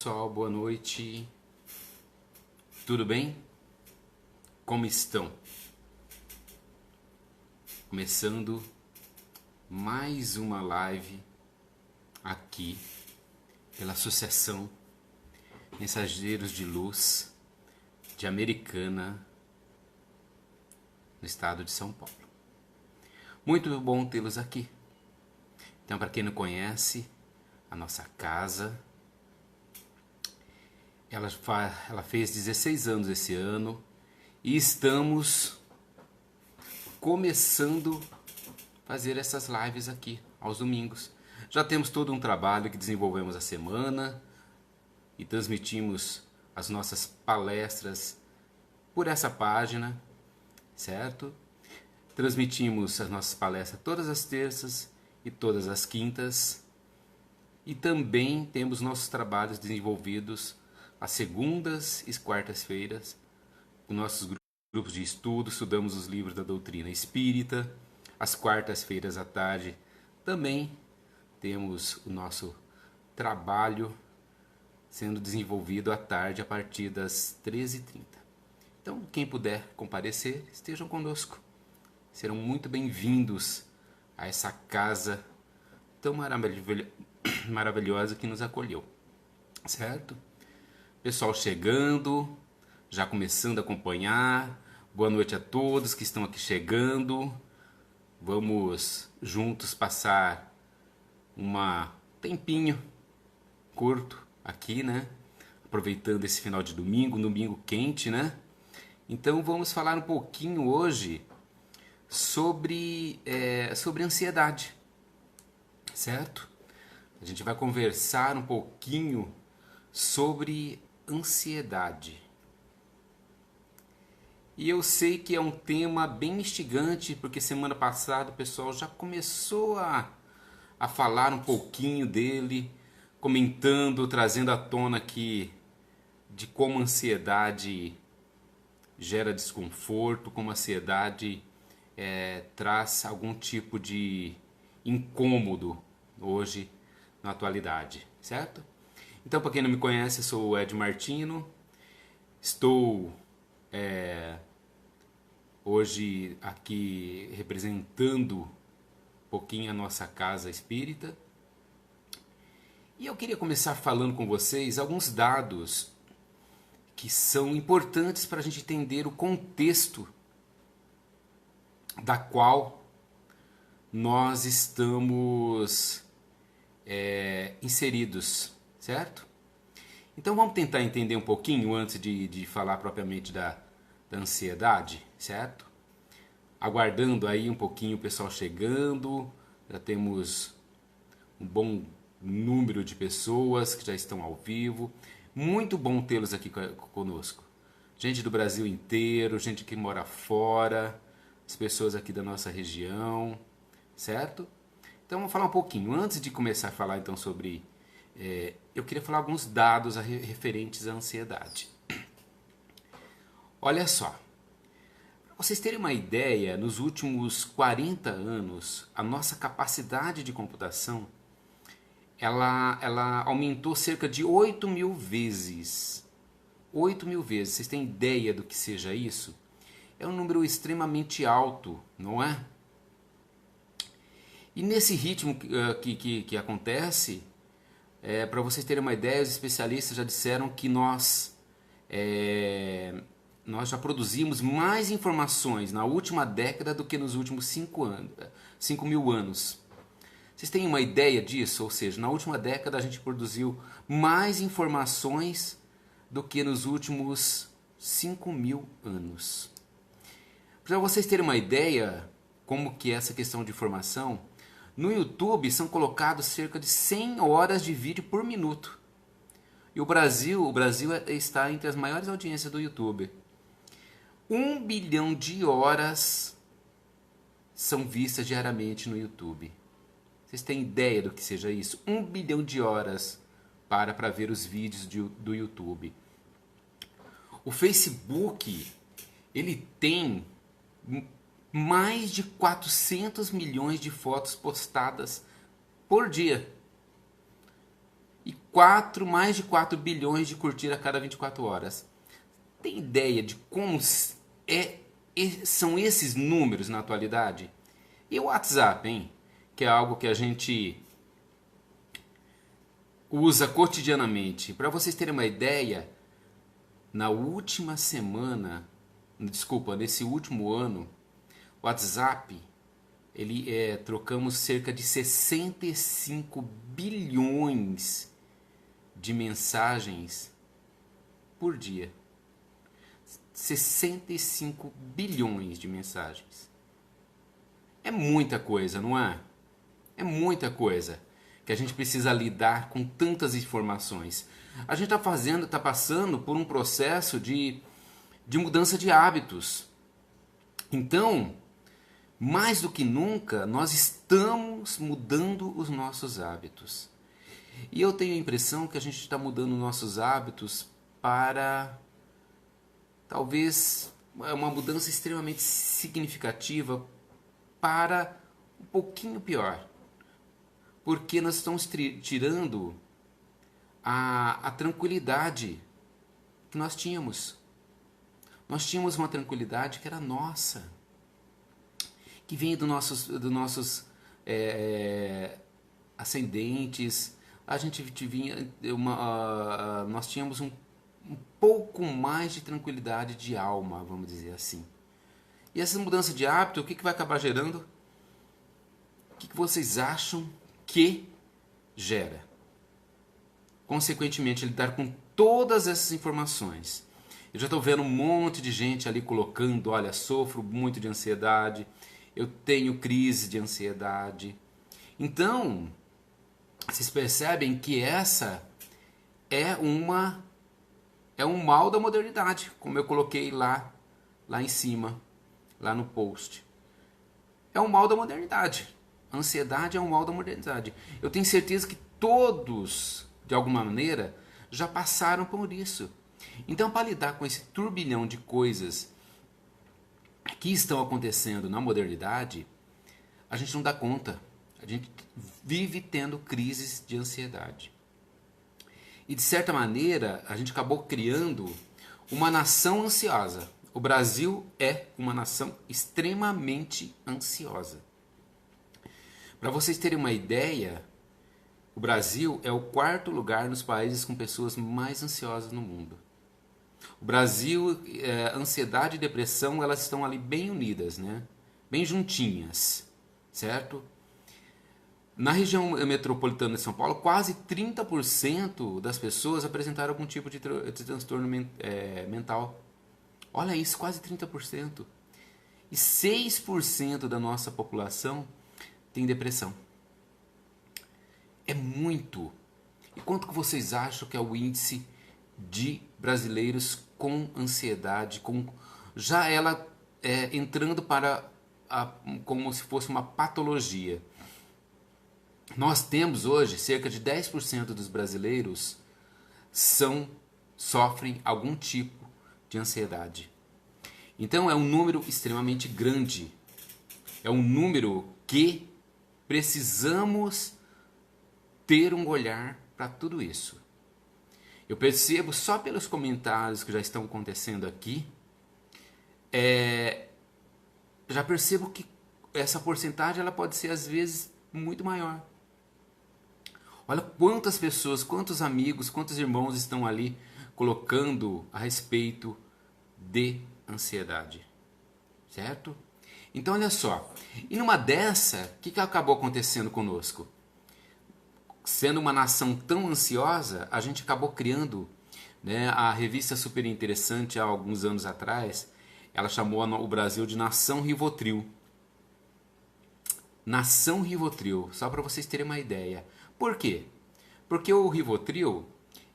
Pessoal, boa noite. Tudo bem? Como estão? Começando mais uma live aqui pela Associação Mensageiros de Luz de Americana, no estado de São Paulo. Muito bom tê-los aqui. Então, para quem não conhece, a nossa casa, ela fez 16 anos esse ano e estamos começando a fazer essas lives aqui aos domingos. Já temos todo um trabalho que desenvolvemos a semana e transmitimos as nossas palestras por essa página, certo? Transmitimos as nossas palestras todas as terças e todas as quintas e também temos nossos trabalhos desenvolvidos às segundas e quartas-feiras, os nossos grupos de estudo, estudamos os livros da doutrina espírita. Às quartas-feiras à tarde também temos o nosso trabalho sendo desenvolvido à tarde a partir das 13h30. Então, quem puder comparecer, estejam conosco. Serão muito bem-vindos a essa casa tão maravilhosa que nos acolheu, certo? Pessoal chegando, já começando a acompanhar. Boa noite a todos que estão aqui chegando. Vamos juntos passar um tempinho curto aqui, né? Aproveitando esse final de domingo, domingo quente, né? Então vamos falar um pouquinho hoje sobre ansiedade, certo? A gente vai conversar um pouquinho sobre ansiedade. E eu sei que é um tema bem instigante, porque semana passada o pessoal já começou a falar um pouquinho dele, comentando, trazendo à tona aqui de como a ansiedade gera desconforto, como a ansiedade traz algum tipo de incômodo hoje na atualidade, certo? Então, para quem não me conhece, eu sou o Ed Martino, estou hoje aqui representando um pouquinho a nossa casa espírita. E eu queria começar falando com vocês alguns dados que são importantes para a gente entender o contexto da qual nós estamos inseridos, certo? Então vamos tentar entender um pouquinho antes de falar propriamente da ansiedade, certo? Aguardando aí um pouquinho o pessoal chegando, já temos um bom número de pessoas que já estão ao vivo. Muito bom tê-los aqui conosco. Gente do Brasil inteiro, gente que mora fora, as pessoas aqui da nossa região, certo? Então vamos falar um pouquinho. Antes de começar a falar então sobre... eu queria falar alguns dados referentes à ansiedade. Olha só, para vocês terem uma ideia, nos últimos 40 anos, a nossa capacidade de computação ela aumentou cerca de 8.000 vezes. 8.000 vezes. Vocês têm ideia do que seja isso? É um número extremamente alto, não é? E nesse ritmo que acontece, para vocês terem uma ideia, os especialistas já disseram que nós já produzimos mais informações na última década do que nos últimos 5.000 anos. Vocês têm uma ideia disso? Ou seja, na última década a gente produziu mais informações do que nos últimos 5.000 anos. Para vocês terem uma ideia como que é essa questão de informação, no YouTube são colocados cerca de 100 horas de vídeo por minuto. E o Brasil está entre as maiores audiências do YouTube. 1 bilhão de horas são vistas diariamente no YouTube. Vocês têm ideia do que seja isso? 1 bilhão de horas para ver os vídeos do YouTube. O Facebook, ele tem mais de 400 milhões de fotos postadas por dia. E mais de 4 bilhões de curtir a cada 24 horas. Tem ideia de como são esses números na atualidade? E o WhatsApp, hein? Que é algo que a gente usa cotidianamente. Para vocês terem uma ideia, nesse último ano, o WhatsApp, trocamos cerca de 65 bilhões de mensagens por dia. 65 bilhões de mensagens. É muita coisa, não é? É muita coisa que a gente precisa lidar com tantas informações. A gente está passando por um processo de mudança de hábitos. Então, mais do que nunca, nós estamos mudando os nossos hábitos. E eu tenho a impressão que a gente está mudando nossos hábitos para, talvez, uma mudança extremamente significativa para um pouquinho pior. Porque nós estamos tirando a tranquilidade que nós tínhamos. Nós tínhamos uma tranquilidade que era nossa, que vinha dos nossos ascendentes. Nós tínhamos um pouco mais de tranquilidade de alma, vamos dizer assim. E essa mudança de hábito, o que vai acabar gerando? O que vocês acham que gera? Consequentemente, lidar com todas essas informações. Eu já estou vendo um monte de gente ali colocando, olha, sofro muito de ansiedade, eu tenho crise de ansiedade. Então, vocês percebem que essa é um mal da modernidade, como eu coloquei lá em cima, lá no post. É um mal da modernidade. A ansiedade é um mal da modernidade. Eu tenho certeza que todos, de alguma maneira, já passaram por isso. Então, para lidar com esse turbilhão de coisas que estão acontecendo na modernidade, a gente não dá conta. A gente vive tendo crises de ansiedade. E, de certa maneira, a gente acabou criando uma nação ansiosa. O Brasil é uma nação extremamente ansiosa. Para vocês terem uma ideia, o Brasil é o 4º lugar nos países com pessoas mais ansiosas no mundo. O Brasil, ansiedade e depressão, elas estão ali bem unidas, né? Bem juntinhas, certo? Na região metropolitana de São Paulo, quase 30% das pessoas apresentaram algum tipo de transtorno mental. Olha isso, quase 30%. E 6% da nossa população tem depressão. É muito. E quanto que vocês acham que é o índice de brasileiros com ansiedade, já ela entrando para como se fosse uma patologia? Nós temos hoje cerca de 10% dos brasileiros sofrem algum tipo de ansiedade. Então é um número extremamente grande. É um número que precisamos ter um olhar para tudo isso. Eu percebo só pelos comentários que já estão acontecendo aqui, já percebo que essa porcentagem ela pode ser às vezes muito maior. Olha quantas pessoas, quantos amigos, quantos irmãos estão ali colocando a respeito de ansiedade, certo? Então olha só, e numa dessa, o que acabou acontecendo conosco? Sendo uma nação tão ansiosa, a gente acabou criando, né, a revista Super Interessante há alguns anos atrás, ela chamou o Brasil de Nação Rivotril. Nação Rivotril, só para vocês terem uma ideia. Por quê? Porque o Rivotril,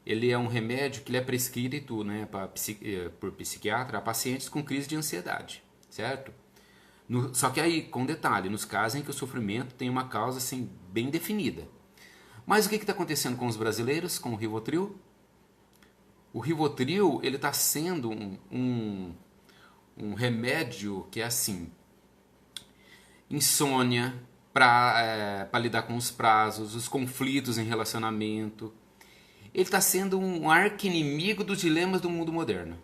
ele é um remédio que ele é prescrito, né, por psiquiatra a pacientes com crise de ansiedade, certo? Só que aí, com detalhe, nos casos em que o sofrimento tem uma causa assim, bem definida. Mas o que está acontecendo com os brasileiros, com o Rivotril? O Rivotril ele está sendo um remédio que é assim, insônia, para lidar com os prazos, os conflitos em relacionamento. ele está sendo um arqui-inimigo dos dilemas do mundo moderno.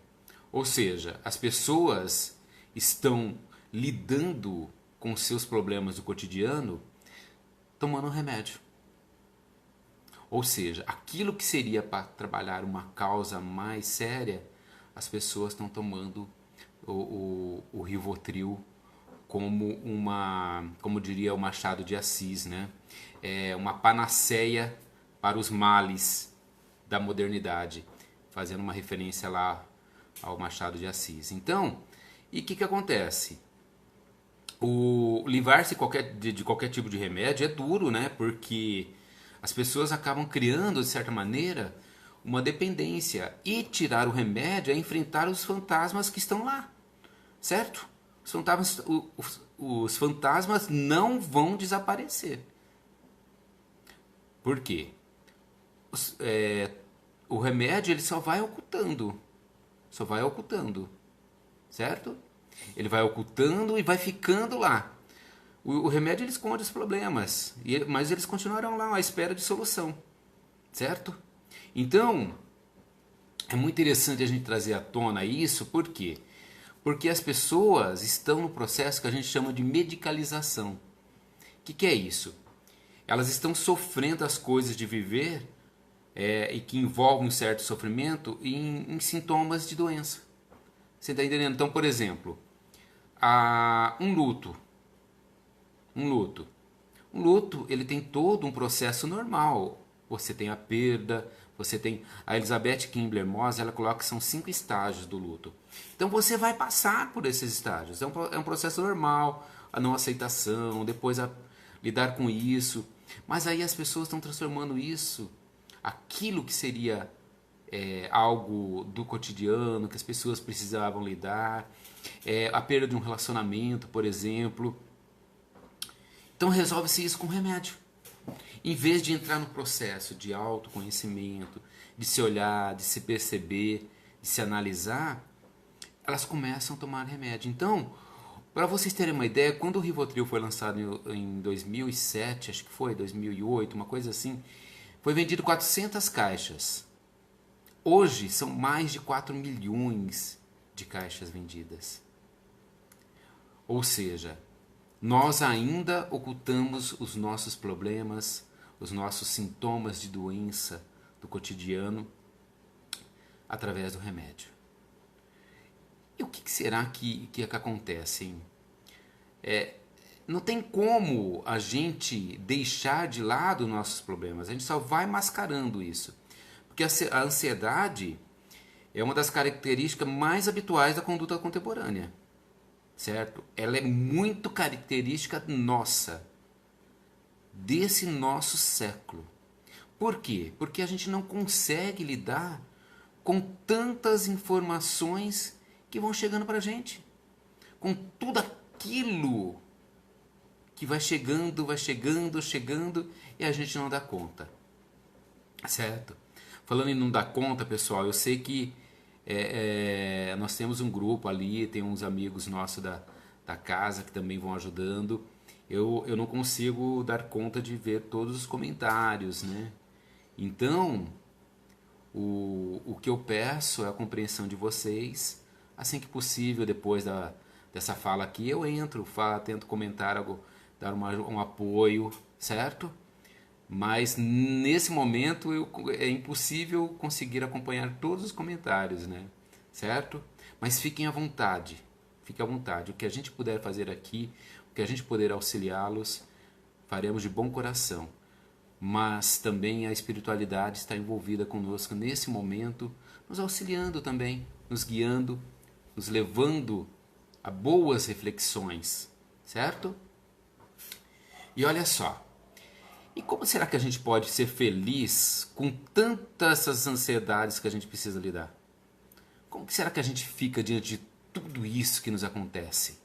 Ou seja, as pessoas estão lidando com seus problemas do cotidiano tomando um remédio. Ou seja, aquilo que seria para trabalhar uma causa mais séria, as pessoas estão tomando o Rivotril como como diria o Machado de Assis, né? Uma panaceia para os males da modernidade, fazendo uma referência lá ao Machado de Assis. Então, e o que acontece? Livrar-se de qualquer tipo de remédio é duro, né? Porque as pessoas acabam criando, de certa maneira, uma dependência. E tirar o remédio é enfrentar os fantasmas que estão lá, certo? Os fantasmas não vão desaparecer. Por quê? O remédio ele só vai ocultando, certo? Ele vai ocultando e vai ficando lá. O remédio ele esconde os problemas, mas eles continuarão lá à espera de solução, certo? Então, é muito interessante a gente trazer à tona isso, por quê? Porque as pessoas estão no processo que a gente chama de medicalização. O que é isso? Elas estão sofrendo as coisas de viver e que envolvem um certo sofrimento em sintomas de doença. Você está entendendo? Então, por exemplo, um luto. Um luto, ele tem todo um processo normal. Você tem a perda, você tem... A Elizabeth Kimbler-Moss, ela coloca que são 5 estágios do luto. Então você vai passar por esses estágios. É um processo normal, a não aceitação, depois lidar com isso. Mas aí as pessoas estão transformando isso, aquilo que seria algo do cotidiano, que as pessoas precisavam lidar, a perda de um relacionamento, por exemplo. Então resolve-se isso com remédio. Em vez de entrar no processo de autoconhecimento, de se olhar, de se perceber, de se analisar, elas começam a tomar remédio. Então, para vocês terem uma ideia, quando o Rivotril foi lançado em 2007, acho que foi, 2008, uma coisa assim, foi vendido 400 caixas. Hoje são mais de 4 milhões de caixas vendidas. Ou seja, nós ainda ocultamos os nossos problemas, os nossos sintomas de doença do cotidiano através do remédio. E o que será que acontece? Hein? Não tem como a gente deixar de lado nossos problemas, a gente só vai mascarando isso. Porque a ansiedade é uma das características mais habituais da conduta contemporânea. Certo? Ela é muito característica nossa, desse nosso século. Por quê? Porque a gente não consegue lidar com tantas informações que vão chegando para a gente. Com tudo aquilo que vai chegando, e a gente não dá conta. Certo? Falando em não dar conta, pessoal, eu sei que nós temos um grupo ali, tem uns amigos nossos da casa que também vão ajudando. Eu não consigo dar conta de ver todos os comentários, né? Então, o que eu peço é a compreensão de vocês. Assim que possível, depois dessa fala aqui, eu entro, tento comentar algo, dar um apoio, certo? Mas nesse momento é impossível conseguir acompanhar todos os comentários, né? Certo? Mas fiquem à vontade, O que a gente puder fazer aqui, o que a gente puder auxiliá-los, faremos de bom coração. Mas também a espiritualidade está envolvida conosco nesse momento, nos auxiliando também, nos guiando, nos levando a boas reflexões, certo? E olha só. E como será que a gente pode ser feliz com tantas essas ansiedades que a gente precisa lidar? Como será que a gente fica diante de tudo isso que nos acontece?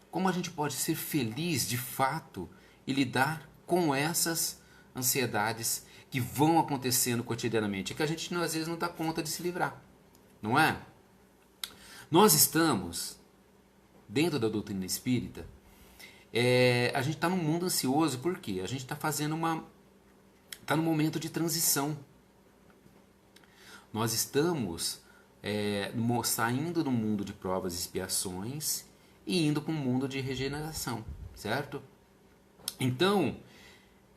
Como a gente pode ser feliz de fato e lidar com essas ansiedades que vão acontecendo cotidianamente? É que a gente às vezes não dá conta de se livrar, não é? Nós estamos, dentro da doutrina espírita, a gente está num mundo ansioso, por quê? A gente está fazendo está num momento de transição. Nós estamos saindo do mundo de provas e expiações e indo para um mundo de regeneração, certo? Então,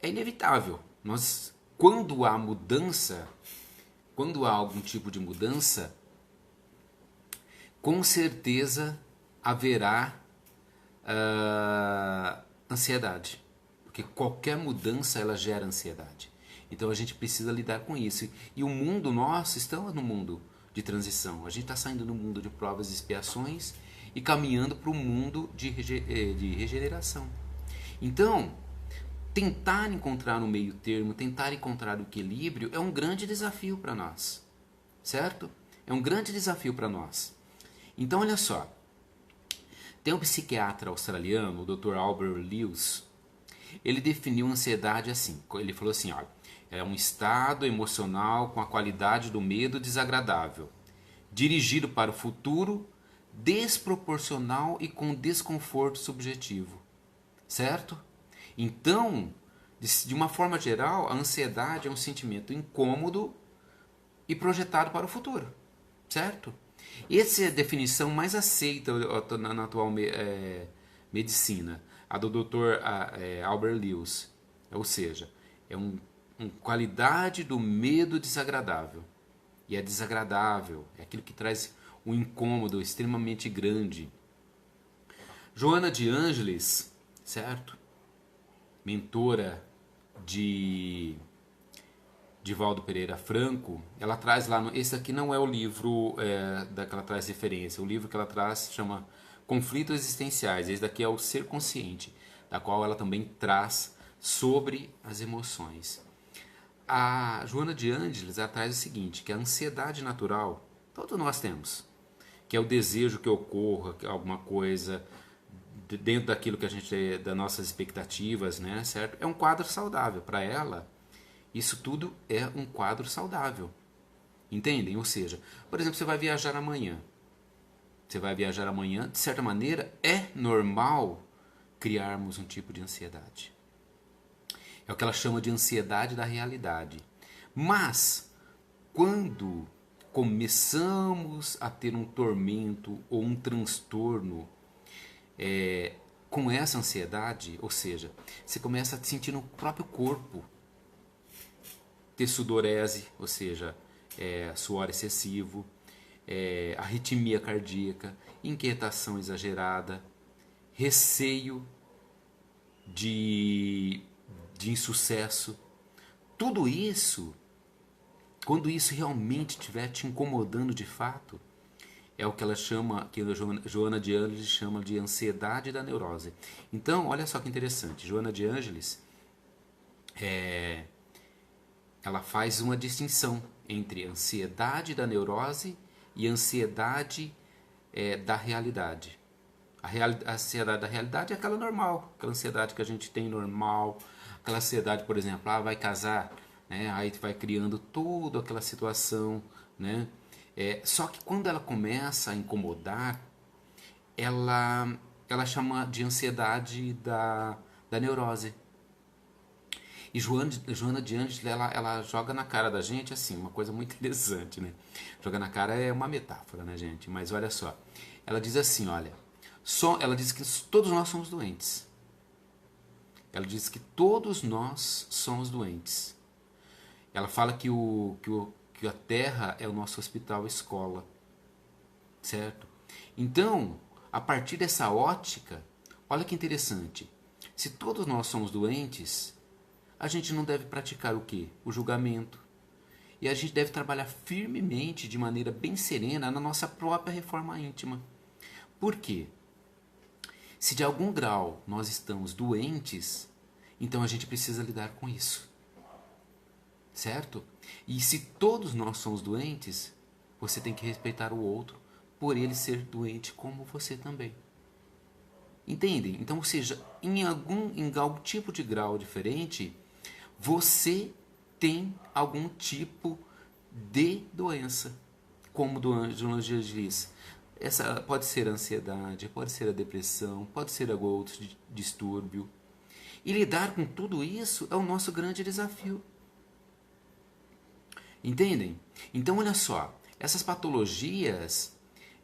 é inevitável. Quando há mudança, quando há algum tipo de mudança, com certeza haverá ansiedade. Porque qualquer mudança ela gera ansiedade. Então a gente precisa lidar com isso. E o mundo nosso, estamos no mundo de transição. A gente está saindo do mundo de provas e expiações e caminhando para o mundo de regeneração. Então, tentar encontrar um meio termo, tentar encontrar o equilíbrio é um grande desafio para nós. Certo? É um grande desafio para nós. Então, olha só. Tem um psiquiatra australiano, o Dr. Albert Lewis. Ele definiu ansiedade assim. Ele falou assim, ó, é um estado emocional com a qualidade do medo desagradável, dirigido para o futuro, desproporcional e com desconforto subjetivo. Certo? Então, de uma forma geral, a ansiedade é um sentimento incômodo e projetado para o futuro. Certo? Essa é a definição mais aceita na atual medicina, a do Dr. Albert Lewis. Ou seja, é uma qualidade do medo desagradável. E é desagradável, é aquilo que traz um incômodo extremamente grande. Joana de Ângeles, certo? Mentora de Divaldo Pereira Franco, ela traz lá, esse aqui não é o livro da que ela traz referência, o livro que ela traz chama Conflitos Existenciais, esse daqui é o Ser Consciente, da qual ela também traz sobre as emoções. A Joana de Ângeles ela traz o seguinte, que a ansiedade natural, todos nós temos, que é o desejo que ocorra alguma coisa dentro daquilo que a gente, das nossas expectativas, né, certo? É um quadro saudável para ela. Isso tudo é um quadro saudável. Entendem? Ou seja, por exemplo, você vai viajar amanhã. Você vai viajar amanhã, de certa maneira, é normal criarmos um tipo de ansiedade. É o que ela chama de ansiedade da realidade. Mas, quando começamos a ter um tormento ou um transtorno com essa ansiedade, ou seja, você começa a sentir no próprio corpo, ter sudorese, ou seja, suor excessivo, arritmia cardíaca, inquietação exagerada, receio de insucesso. Tudo isso, quando isso realmente estiver te incomodando de fato, é o que ela chama, que a Joana de Ângeles chama de ansiedade da neurose. Então, olha só que interessante, Joana de Ângeles ela faz uma distinção entre ansiedade da neurose e ansiedade da realidade. A ansiedade da realidade é aquela normal, aquela ansiedade que a gente tem normal, aquela ansiedade, por exemplo, vai casar, né? Aí vai criando toda aquela situação, né? Só que quando ela começa a incomodar, ela chama de ansiedade da neurose. E Joana de Ângeles, ela joga na cara da gente, assim, uma coisa muito interessante, né? Joga na cara é uma metáfora, né, gente? Mas olha só. Ela diz assim, olha, ela diz que todos nós somos doentes. Ela diz que todos nós somos doentes. Ela fala que a Terra é o nosso hospital-escola, certo? Então, a partir dessa ótica, olha que interessante. Se todos nós somos doentes, a gente não deve praticar o quê? O julgamento. E a gente deve trabalhar firmemente, de maneira bem serena, na nossa própria reforma íntima. Por quê? Se de algum grau nós estamos doentes, então a gente precisa lidar com isso. Certo? E se todos nós somos doentes, você tem que respeitar o outro por ele ser doente como você também. Entendem? Então, ou seja, em algum tipo de grau diferente, você tem algum tipo de doença, como o João diz. Essa pode ser a ansiedade, pode ser a depressão, pode ser algum outro distúrbio. E lidar com tudo isso é o nosso grande desafio. Entendem? Então, olha só, essas patologias,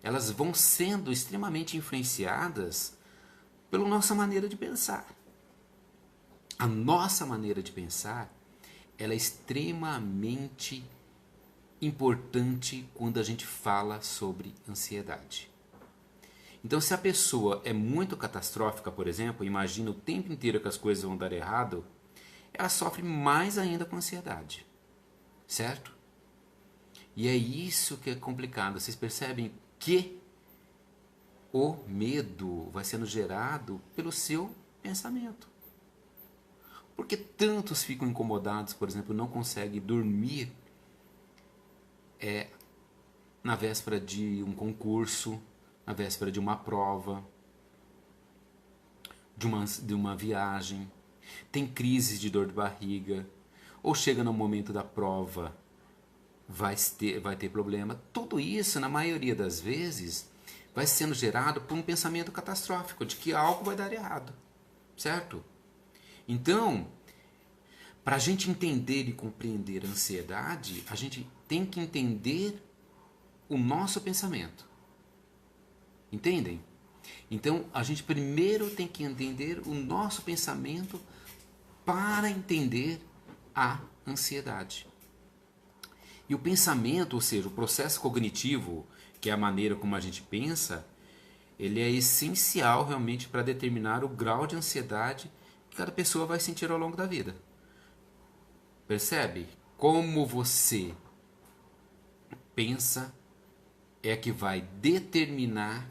elas vão sendo extremamente influenciadas pela nossa maneira de pensar. A nossa maneira de pensar, ela é extremamente importante quando a gente fala sobre ansiedade. Então, se a pessoa é muito catastrófica, por exemplo, imagina o tempo inteiro que as coisas vão dar errado, ela sofre mais ainda com ansiedade, certo? E é isso que é complicado. Vocês percebem que o medo vai sendo gerado pelo seu pensamento. Porque tantos ficam incomodados, por exemplo, não conseguem dormir na véspera de um concurso, na véspera de uma prova, de uma viagem, tem crises de dor de barriga, ou chega no momento da prova, vai ter problema. Tudo isso, na maioria das vezes, vai sendo gerado por um pensamento catastrófico, de que algo vai dar errado, certo? Então, para a gente entender e compreender a ansiedade, a gente tem que entender o nosso pensamento. Entendem? Então, a gente primeiro tem que entender o nosso pensamento para entender a ansiedade. E o pensamento, ou seja, o processo cognitivo, que é a maneira como a gente pensa, ele é essencial realmente para determinar o grau de ansiedade que cada pessoa vai sentir ao longo da vida. Percebe? Como você pensa é que vai determinar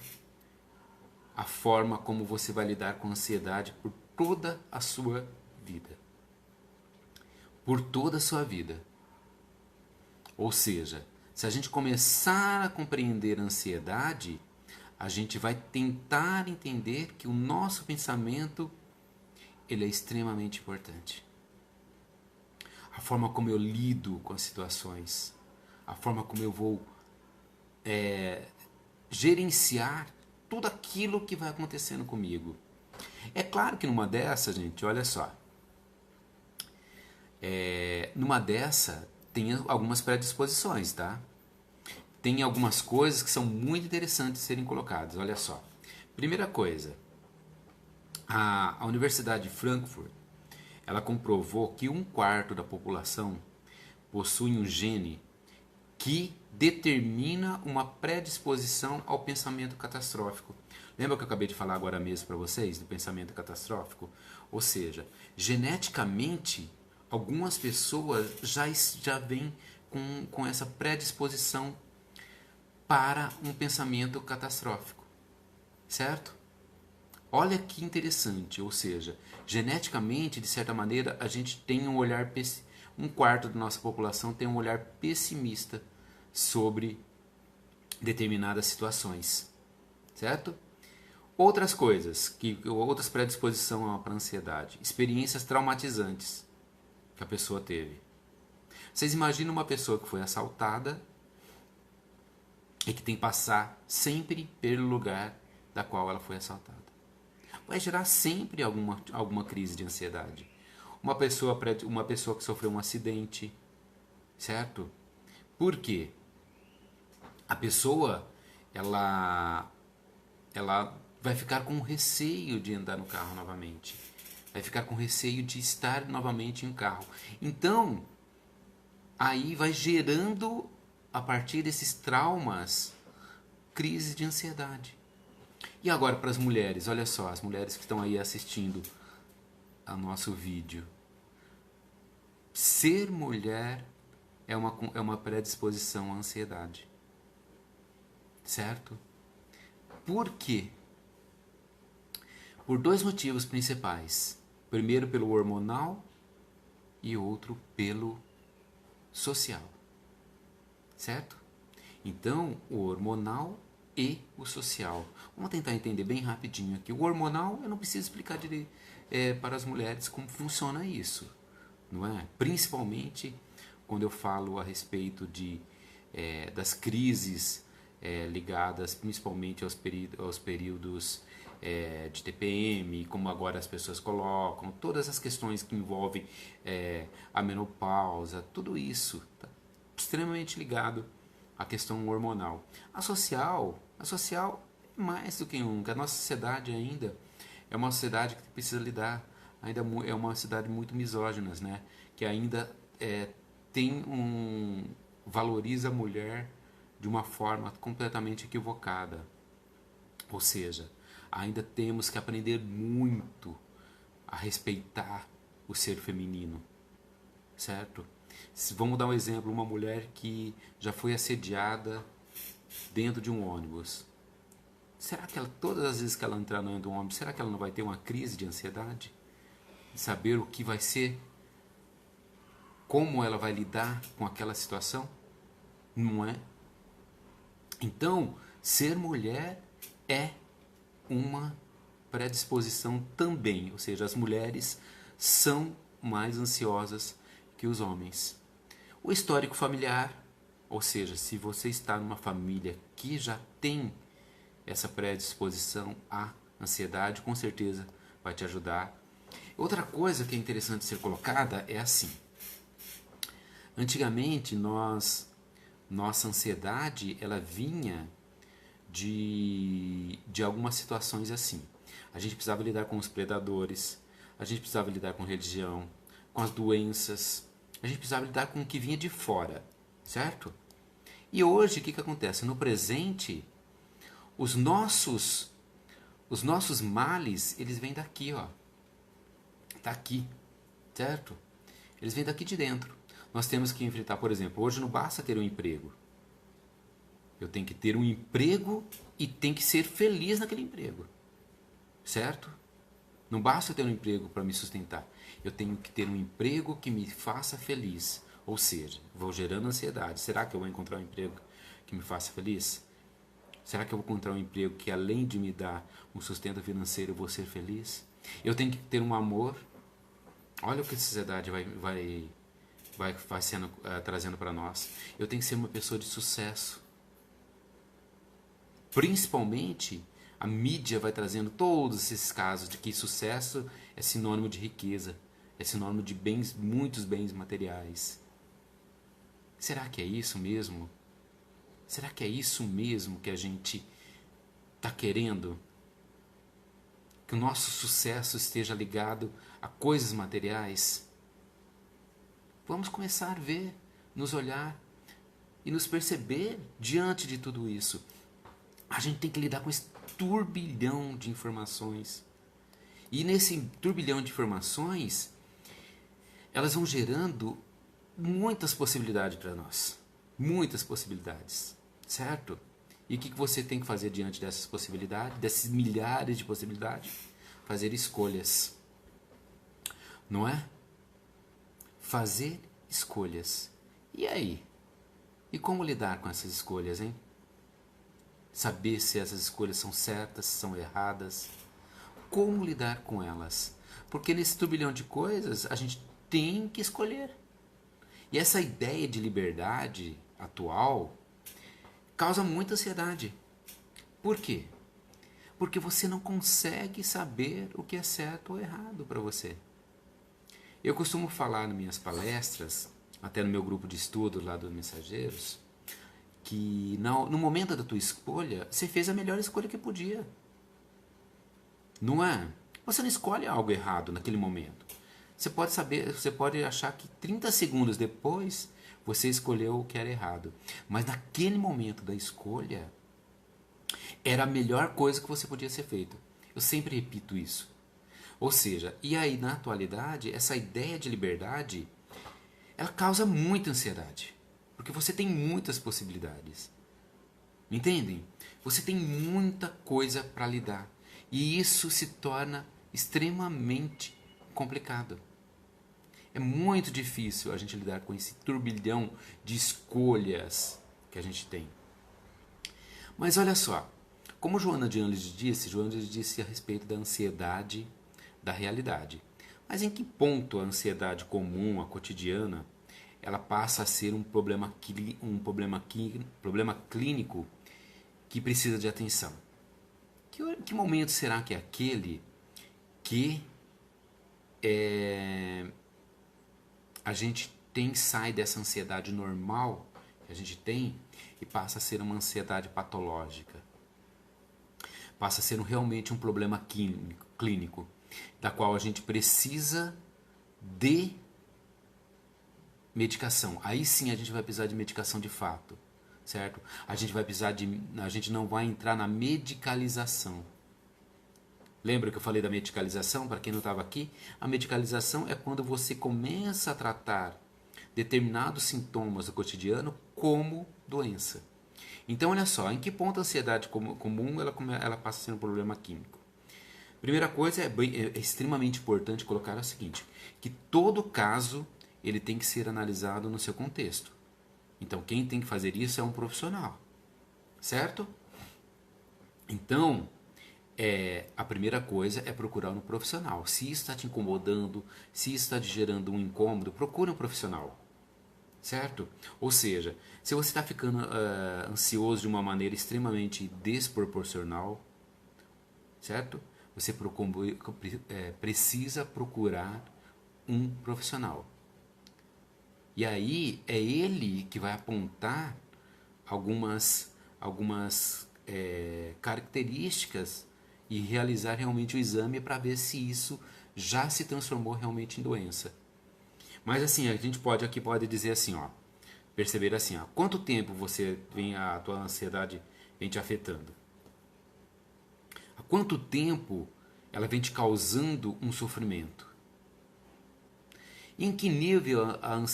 a forma como você vai lidar com a ansiedade por toda a sua vida. Por toda a sua vida. Ou seja, se a gente começar a compreender a ansiedade, a gente vai tentar entender que o nosso pensamento ele é extremamente importante. A forma como eu lido com as situações, a forma como eu vou gerenciar tudo aquilo que vai acontecendo comigo. É claro que numa dessa, gente, olha só, numa dessa tem algumas predisposições, tá? Tem algumas coisas que são muito interessantes de serem colocadas, olha só. Primeira coisa, a Universidade de Frankfurt, ela comprovou que 1/4 da população possui um gene que determina uma predisposição ao pensamento catastrófico. Lembra que eu acabei de falar agora mesmo para vocês do pensamento catastrófico? Ou seja, geneticamente, algumas pessoas já vêm com essa predisposição para um pensamento catastrófico, certo? Olha que interessante, ou seja, geneticamente, de certa maneira, a gente tem um olhar, 1/4 da nossa população tem um olhar pessimista sobre determinadas situações, certo? Outras coisas, outras predisposições para a ansiedade, experiências traumatizantes que a pessoa teve. Vocês imaginam uma pessoa que foi assaltada e que tem que passar sempre pelo lugar da qual ela foi assaltada. Vai gerar sempre alguma crise de ansiedade. Uma pessoa que sofreu um acidente, certo? Por quê? A pessoa, ela vai ficar com receio de andar no carro novamente. Vai ficar com receio de estar novamente em um carro. Então, aí vai gerando, a partir desses traumas, crise de ansiedade. E agora para as mulheres, olha só, as mulheres que estão aí assistindo ao nosso vídeo. Ser mulher é uma predisposição à ansiedade. Certo? Por quê? Por 2 motivos principais. Primeiro pelo hormonal e outro pelo social. Certo? Então, o hormonal e o social. Vamos tentar entender bem rapidinho aqui. O hormonal, eu não preciso explicar direito para as mulheres como funciona isso, não é? Principalmente quando eu falo a respeito das crises ligadas principalmente aos períodos de TPM, como agora as pessoas colocam, todas as questões que envolvem a menopausa, tudo isso, tá extremamente ligado à questão hormonal. A social é mais do que nunca. A nossa sociedade ainda é uma sociedade que precisa lidar, ainda é uma sociedade muito misógina, né? Que ainda valoriza a mulher de uma forma completamente equivocada. Ou seja, ainda temos que aprender muito a respeitar o ser feminino, certo? Vamos dar um exemplo, uma mulher que já foi assediada dentro de um ônibus. Será que todas as vezes que ela entrar dentro de um ônibus, será que ela não vai ter uma crise de ansiedade? De saber o que vai ser, como ela vai lidar com aquela situação? Não é? Então, ser mulher é uma predisposição também, ou seja, as mulheres são mais ansiosas que os homens. O histórico familiar, ou seja, se você está numa família que já tem essa predisposição à ansiedade, com certeza vai te ajudar. Outra coisa que é interessante ser colocada é assim: antigamente nossa ansiedade ela vinha de algumas situações assim. A gente precisava lidar com os predadores, a gente precisava lidar com religião, com as doenças, a gente precisava lidar com o que vinha de fora, certo? E hoje o que acontece? No presente, os nossos males, eles vêm daqui, ó. Tá aqui, certo? Eles vêm daqui de dentro. Nós temos que enfrentar, por exemplo, hoje não basta ter um emprego. Eu tenho que ter um emprego e tenho que ser feliz naquele emprego. Certo? Não basta ter um emprego para me sustentar. Eu tenho que ter um emprego que me faça feliz. Ou seja, vou gerando ansiedade. Será que eu vou encontrar um emprego que me faça feliz? Será que eu vou encontrar um emprego que além de me dar um sustento financeiro eu vou ser feliz? Eu tenho que ter um amor. Olha o que a sociedade vai sendo, trazendo para nós. Eu tenho que ser uma pessoa de sucesso. Principalmente, a mídia vai trazendo todos esses casos de que sucesso é sinônimo de riqueza, é sinônimo de bens, muitos bens materiais. Será que é isso mesmo? Será que é isso mesmo que a gente está querendo? Que o nosso sucesso esteja ligado a coisas materiais? Vamos começar a ver, nos olhar e nos perceber diante de tudo isso. A gente tem que lidar com esse turbilhão de informações. E nesse turbilhão de informações, elas vão gerando muitas possibilidades para nós. Muitas possibilidades, certo? E o que você tem que fazer diante dessas possibilidades, desses milhares de possibilidades? Fazer escolhas. Não é? Fazer escolhas. E aí? E como lidar com essas escolhas, hein? Saber se essas escolhas são certas, se são erradas. Como lidar com elas? Porque nesse turbilhão de coisas, a gente tem que escolher. E essa ideia de liberdade atual causa muita ansiedade. Por quê? Porque você não consegue saber o que é certo ou errado para você. Eu costumo falar nas minhas palestras, até no meu grupo de estudo lá dos Mensageiros, que no momento da tua escolha, você fez a melhor escolha que podia. Não é? Você não escolhe algo errado naquele momento. Você pode achar que 30 segundos depois você escolheu o que era errado. Mas naquele momento da escolha, era a melhor coisa que você podia ser feito. Eu sempre repito isso. Ou seja, e aí na atualidade, essa ideia de liberdade, ela causa muita ansiedade. Porque você tem muitas possibilidades. Entendem? Você tem muita coisa para lidar. E isso se torna extremamente complicado. É muito difícil a gente lidar com esse turbilhão de escolhas que a gente tem. Mas olha só, como Joana de Ângeles disse a respeito da ansiedade da realidade. Mas em que ponto a ansiedade comum, a cotidiana, ela passa a ser um problema clínico que precisa de atenção? Que momento será que é aquele que a gente sai dessa ansiedade normal que a gente tem e passa a ser uma ansiedade patológica. Passa a ser realmente um problema clínico, da qual a gente precisa de medicação. Aí sim a gente vai precisar de medicação de fato, certo? A gente não vai entrar na medicalização. Lembra que eu falei da medicalização? Para quem não estava aqui, a medicalização é quando você começa a tratar determinados sintomas do cotidiano como doença. Então, olha só, em que ponto a ansiedade comum ela passa a ser um problema químico? Primeira coisa, é extremamente importante colocar o seguinte, que todo caso ele tem que ser analisado no seu contexto. Então, quem tem que fazer isso é um profissional, certo? Então, a primeira coisa é procurar um profissional. Se isso está te incomodando, se isso está te gerando um incômodo, procure um profissional. Certo? Ou seja, se você está ficando ansioso de uma maneira extremamente desproporcional, certo? Você precisa procurar um profissional. E aí é ele que vai apontar algumas características e realizar realmente o exame para ver se isso já se transformou realmente em doença. Mas assim, a gente pode dizer assim, ó, perceber assim, ó, quanto tempo a tua ansiedade vem te afetando? Há quanto tempo ela vem te causando um sofrimento? Em que nível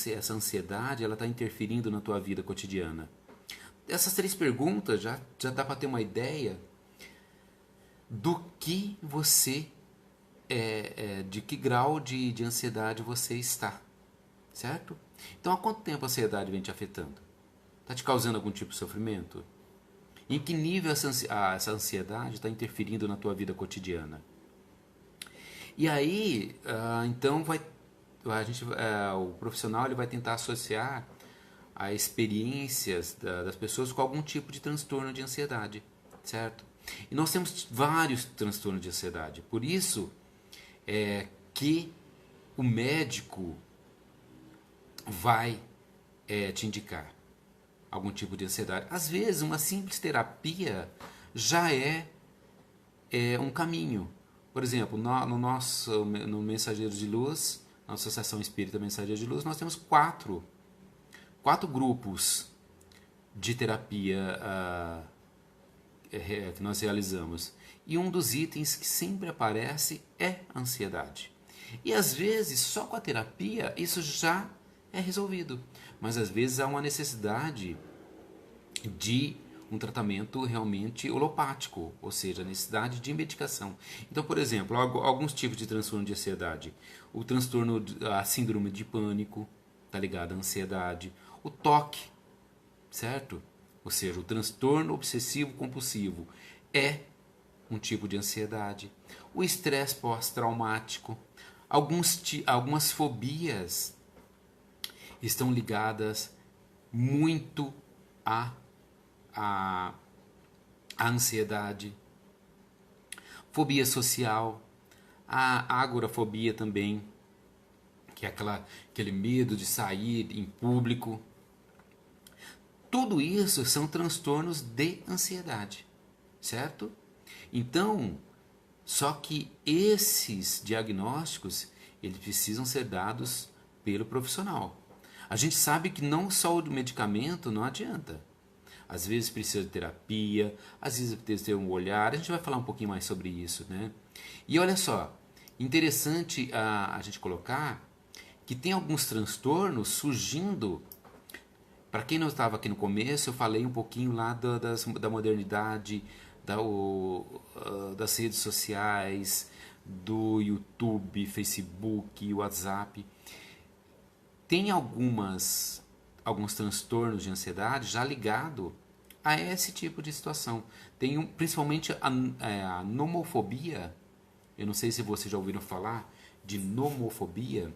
essa ansiedade ela está interferindo na tua vida cotidiana? Essas 3 perguntas já dá para ter uma ideia do que você de que grau de ansiedade você está. Certo? Então, há quanto tempo a ansiedade vem te afetando? Está te causando algum tipo de sofrimento? Em que nível essa ansiedade está interferindo na tua vida cotidiana? E aí, então, o profissional ele vai tentar associar as experiências das pessoas com algum tipo de transtorno de ansiedade, certo? E nós temos vários transtornos de ansiedade. Por isso que o médico vai te indicar algum tipo de ansiedade. Às vezes, uma simples terapia já é um caminho. Por exemplo, no Mensageiros de Luz, na Associação Espírita Mensageiros de Luz, nós temos quatro grupos de terapia que nós realizamos. E um dos itens que sempre aparece é a ansiedade. E às vezes, só com a terapia, isso já é resolvido. Mas às vezes há uma necessidade de um tratamento realmente holopático, ou seja, a necessidade de medicação. Então, por exemplo, alguns tipos de transtorno de ansiedade. A síndrome de pânico, está ligado à ansiedade. O TOC, certo? Ou seja, o transtorno obsessivo compulsivo é um tipo de ansiedade. O estresse pós-traumático. Algumas fobias estão ligadas muito à ansiedade. Fobia social, a agorafobia também, que é aquele medo de sair em público. Tudo isso são transtornos de ansiedade, certo? Então, só que esses diagnósticos, eles precisam ser dados pelo profissional. A gente sabe que não só o medicamento não adianta. Às vezes precisa de terapia, às vezes precisa ter um olhar. A gente vai falar um pouquinho mais sobre isso, né? E olha só, interessante a gente colocar que tem alguns transtornos surgindo. Para quem não estava aqui no começo, eu falei um pouquinho lá da modernidade, das redes sociais, do YouTube, Facebook, WhatsApp. Tem alguns transtornos de ansiedade já ligado a esse tipo de situação. Tem principalmente a nomofobia. Eu não sei se vocês já ouviram falar de nomofobia.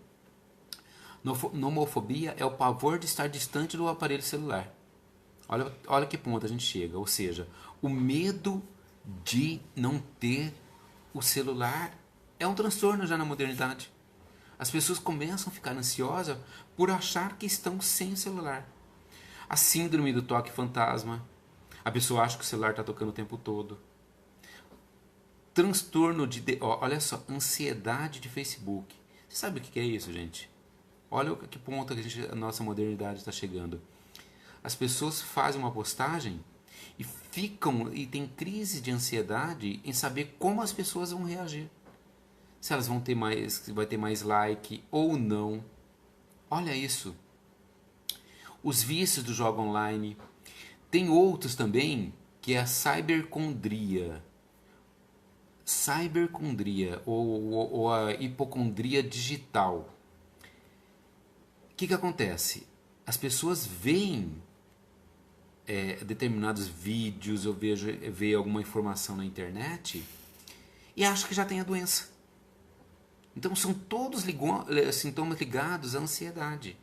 Nomofobia é o pavor de estar distante do aparelho celular. Olha que ponto a gente chega. Ou seja, o medo de não ter o celular é um transtorno já na modernidade. As pessoas começam a ficar ansiosas por achar que estão sem o celular. A síndrome do toque fantasma. A pessoa acha que o celular está tocando o tempo todo. Transtorno olha só, ansiedade de Facebook. Você sabe o que é isso, gente? Olha que ponto que a nossa modernidade está chegando. As pessoas fazem uma postagem e ficam e tem crise de ansiedade em saber como as pessoas vão reagir. Se elas vão ter mais, se vai ter mais like ou não. Olha isso. Os vícios do jogo online. Tem outros também que é a cibercondria. Cibercondria ou a hipocondria digital. O que acontece? As pessoas veem determinados vídeos ou veem alguma informação na internet e acham que já tem a doença. Então são todos sintomas ligados à ansiedade.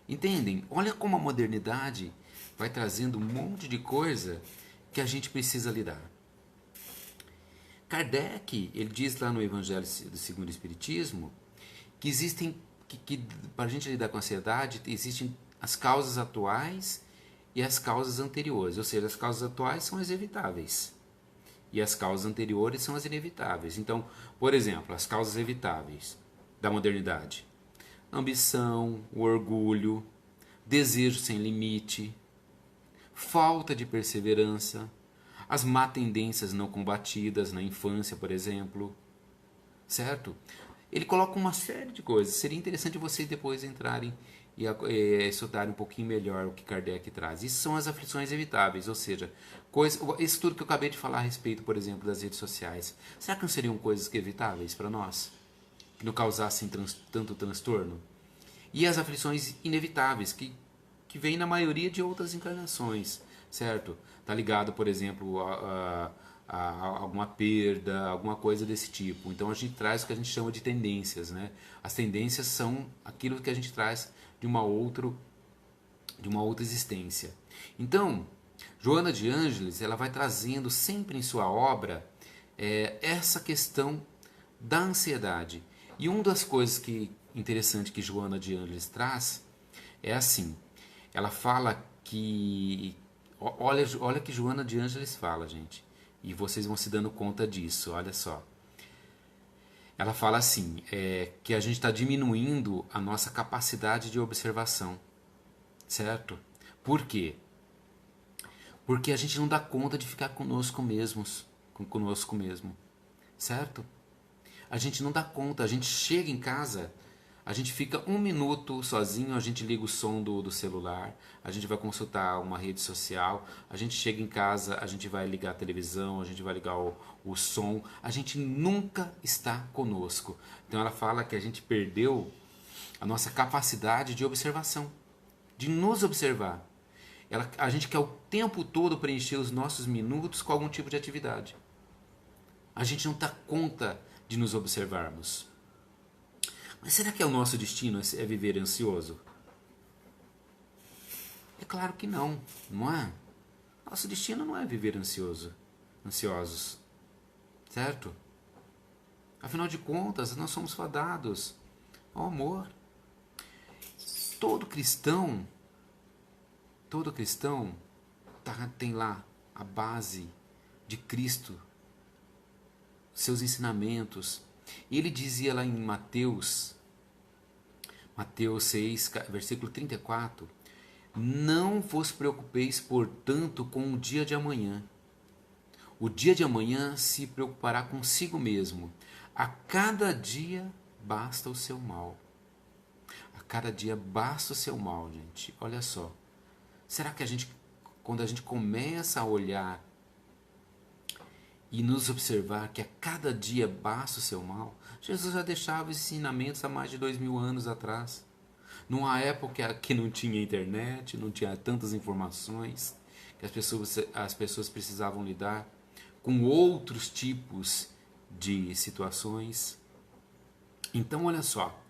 Entendem? Olha como a modernidade vai trazendo um monte de coisa que a gente precisa lidar. Kardec, ele diz lá no Evangelho do Segundo Espiritismo que existem, que para a gente lidar com a ansiedade, existem as causas atuais e as causas anteriores. Ou seja, as causas atuais são as evitáveis e as causas anteriores são as inevitáveis. Então, por exemplo, as causas evitáveis da modernidade: ambição, o orgulho, desejo sem limite, falta de perseverança, as má tendências não combatidas na infância, por exemplo, certo? Ele coloca uma série de coisas. Seria interessante vocês depois entrarem e estudarem um pouquinho melhor o que Kardec traz. Isso são as aflições evitáveis, ou seja, isso tudo que eu acabei de falar a respeito, por exemplo, das redes sociais. Será que não seriam coisas que evitáveis para nós? Que não causassem tanto transtorno? E as aflições inevitáveis, que vêm na maioria de outras encarnações, certo? Está ligado, por exemplo, a alguma perda, alguma coisa desse tipo. Então a gente traz o que a gente chama de tendências, né? As tendências são aquilo que a gente traz de uma outra existência. Então, Joana de Ângeles, ela vai trazendo sempre em sua obra essa questão da ansiedade. E uma das coisas interessante que Joana de Ângeles traz é assim, ela fala que, olha que Joana de Ângeles fala, gente, e vocês vão se dando conta disso, olha só. Ela fala assim, que a gente está diminuindo a nossa capacidade de observação, certo? Por quê? Porque a gente não dá conta de ficar conosco mesmo, certo? A gente não dá conta, a gente chega em casa, a gente fica um minuto sozinho, a gente liga o som do celular, a gente vai consultar uma rede social, a gente chega em casa, a gente vai ligar a televisão, a gente vai ligar o som, a gente nunca está conosco. Então ela fala que a gente perdeu a nossa capacidade de observação, de nos observar. A gente quer o tempo todo preencher os nossos minutos com algum tipo de atividade. A gente não dá conta de nos observarmos. Mas será que é o nosso destino é viver ansioso? É claro que não, não é? Nosso destino não é viver ansiosos, certo? Afinal de contas, nós somos fadados ao amor. Todo cristão tem lá a base de Cristo, seus ensinamentos. E ele dizia lá em Mateus 6, versículo 34, não vos preocupeis, portanto, com o dia de amanhã. O dia de amanhã se preocupará consigo mesmo. A cada dia basta o seu mal. A cada dia basta o seu mal, gente. Olha só. Será que quando a gente começa a olhar e nos observar que a cada dia basta o seu mal, Jesus já deixava esses ensinamentos há mais de 2000 anos atrás. Numa época que não tinha internet, não tinha tantas informações, que as pessoas precisavam lidar com outros tipos de situações. Então, olha só,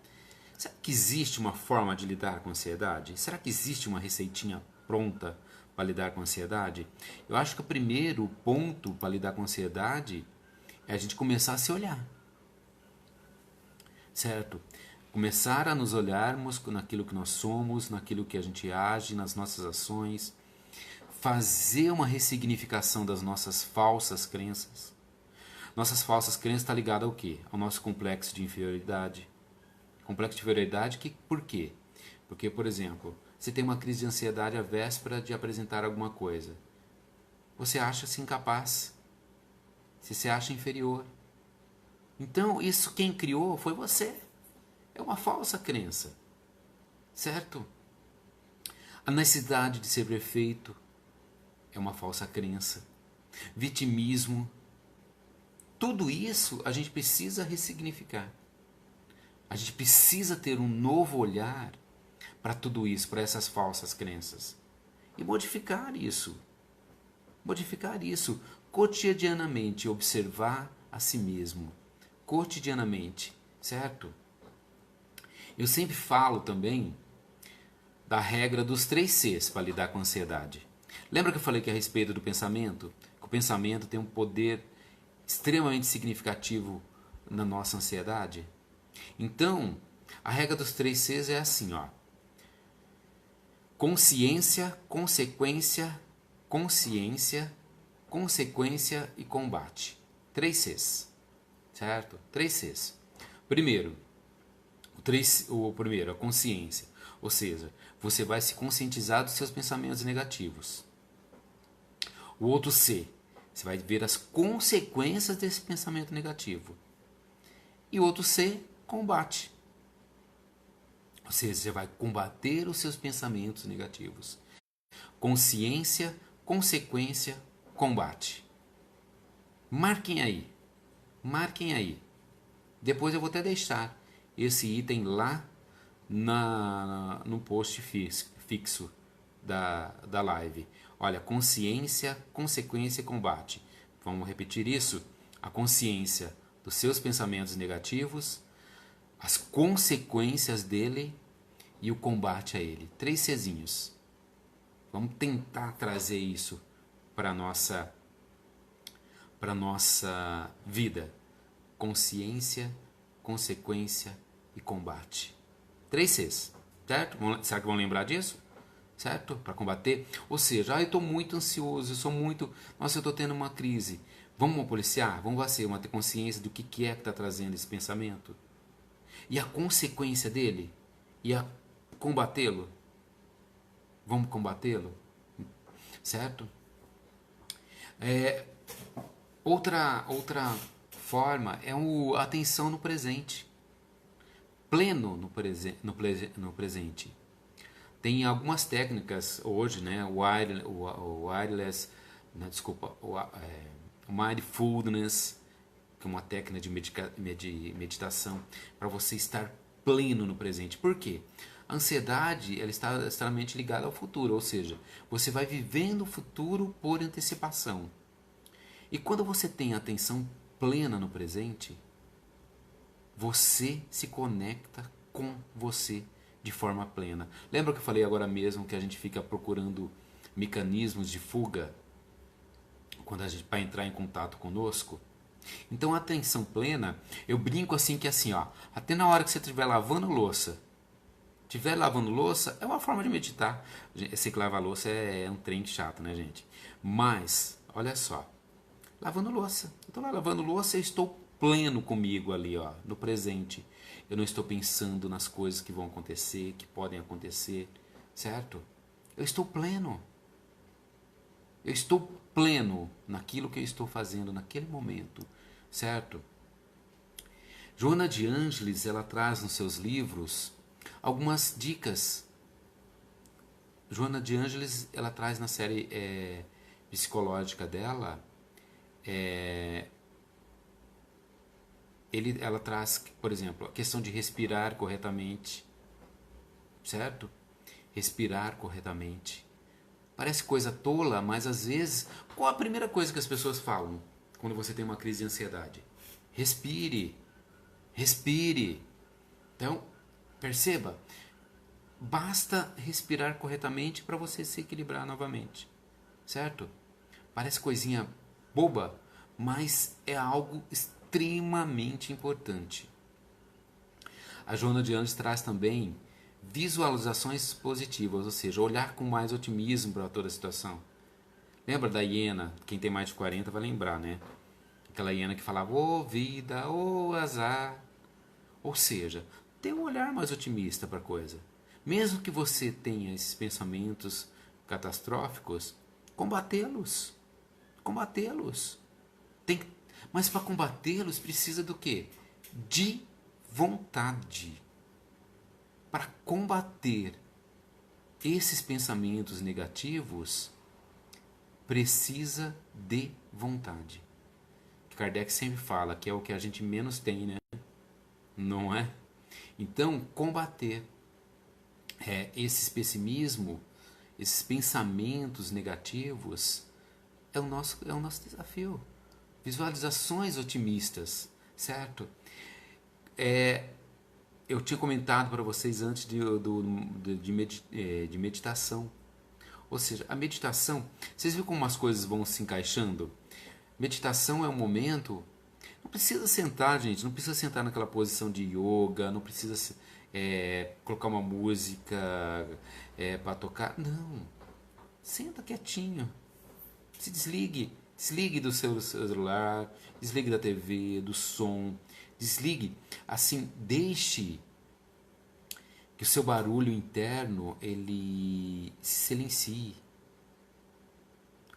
será que existe uma forma de lidar com a ansiedade? Será que existe uma receitinha pronta para lidar com a ansiedade? Eu acho que o primeiro ponto para lidar com a ansiedade é a gente começar a se olhar, certo? Começar a nos olharmos naquilo que nós somos, naquilo que a gente age, nas nossas ações. Fazer uma ressignificação das nossas falsas crenças. Nossas falsas crenças está ligado ao quê? Ao nosso complexo de inferioridade. Complexo de inferioridade, por quê? Porque, por exemplo, você tem uma crise de ansiedade à véspera de apresentar alguma coisa. Você acha-se incapaz. Você se acha inferior. Então, isso quem criou foi você. É uma falsa crença. Certo? A necessidade de ser perfeito é uma falsa crença. Vitimismo. Tudo isso a gente precisa ressignificar. A gente precisa ter um novo olhar para tudo isso, para essas falsas crenças. E modificar isso. Modificar isso cotidianamente, observar a si mesmo. Cotidianamente, certo? Eu sempre falo também da regra dos 3 Cs para lidar com a ansiedade. Lembra que eu falei que a respeito do pensamento? Que o pensamento tem um poder extremamente significativo na nossa ansiedade? Então, a regra dos 3 Cs é assim, ó. Consciência, consequência, consequência e combate. 3 Cs, certo? 3 Cs. Primeiro, o primeiro, a consciência. Ou seja, você vai se conscientizar dos seus pensamentos negativos. O outro C, você vai ver as consequências desse pensamento negativo. E o outro C, combate. Ou seja, você vai combater os seus pensamentos negativos. Consciência, consequência, combate. Marquem aí. Marquem aí. Depois eu vou até deixar esse item lá no post fixo da live. Olha, consciência, consequência e combate. Vamos repetir isso? A consciência dos seus pensamentos negativos, as consequências dele e o combate a ele. 3 Czinhos. Vamos tentar trazer isso para nossa vida. Consciência, consequência e combate. 3 Cs, certo? Será que vão lembrar disso? Certo? Para combater. Ou seja, eu estou muito ansioso, eu sou muito... Nossa, eu estou tendo uma crise. Vamos policiar? Vamos ter consciência do que é que está trazendo esse pensamento? E a consequência dele? E a combatê-lo? Vamos combatê-lo? Certo? Outra forma é a atenção no presente. Pleno no presente. Tem algumas técnicas hoje, né? O wireless, né? Desculpa, o mindfulness, que é uma técnica de meditação para você estar pleno no presente. Por quê? A ansiedade ela está extremamente ligada ao futuro, ou seja, você vai vivendo o futuro por antecipação. E quando você tem a atenção plena no presente, você se conecta com você de forma plena. Lembra que eu falei agora mesmo que a gente fica procurando mecanismos de fuga para entrar em contato conosco? Então a atenção plena, eu brinco assim que assim, ó, até na hora que você estiver lavando louça, é uma forma de meditar. Eu sei que lavar louça é um trem chato, né, gente? Mas, olha só, lavando louça. Eu estou lá lavando louça e estou pleno comigo ali, ó, no presente. Eu não estou pensando nas coisas que vão acontecer, que podem acontecer, certo? Eu estou pleno. Eu estou pleno naquilo que eu estou fazendo naquele momento, certo? Joana de Ângeles, ela traz nos seus livros algumas dicas. Joana de Ângeles, ela traz na série psicológica dela, ela traz, por exemplo, a questão de respirar corretamente, certo? Respirar corretamente. Parece coisa tola, mas às vezes, qual a primeira coisa que as pessoas falam quando você tem uma crise de ansiedade? Respire. Respire. Então, perceba, basta respirar corretamente para você se equilibrar novamente, certo? Parece coisinha boba, mas é algo extremamente importante. A Joana de Anjos traz também visualizações positivas, ou seja, olhar com mais otimismo para toda a situação. Lembra da hiena? Quem tem mais de 40 vai lembrar, né? Aquela hiena que falava, ô vida, ô azar. Ou seja, ter um olhar mais otimista para a coisa. Mesmo que você tenha esses pensamentos catastróficos, combatê-los. Combatê-los. Mas para combatê-los precisa do quê? De vontade. Para combater esses pensamentos negativos, precisa de vontade. Kardec sempre fala que é o que a gente menos tem, né? Não é? Então, combater esse pessimismo, esses pensamentos negativos, é o nosso desafio. Visualizações otimistas, certo? Eu tinha comentado para vocês antes de meditação. Ou seja, a meditação, vocês viram como as coisas vão se encaixando? Meditação é um momento. Não precisa sentar, gente. Não precisa sentar naquela posição de yoga. Não precisa colocar uma música para tocar. Não. Senta quietinho. Se desligue. Desligue do seu celular. Desligue da TV, do som. Desligue. Assim, deixe que o seu barulho interno ele se silencie.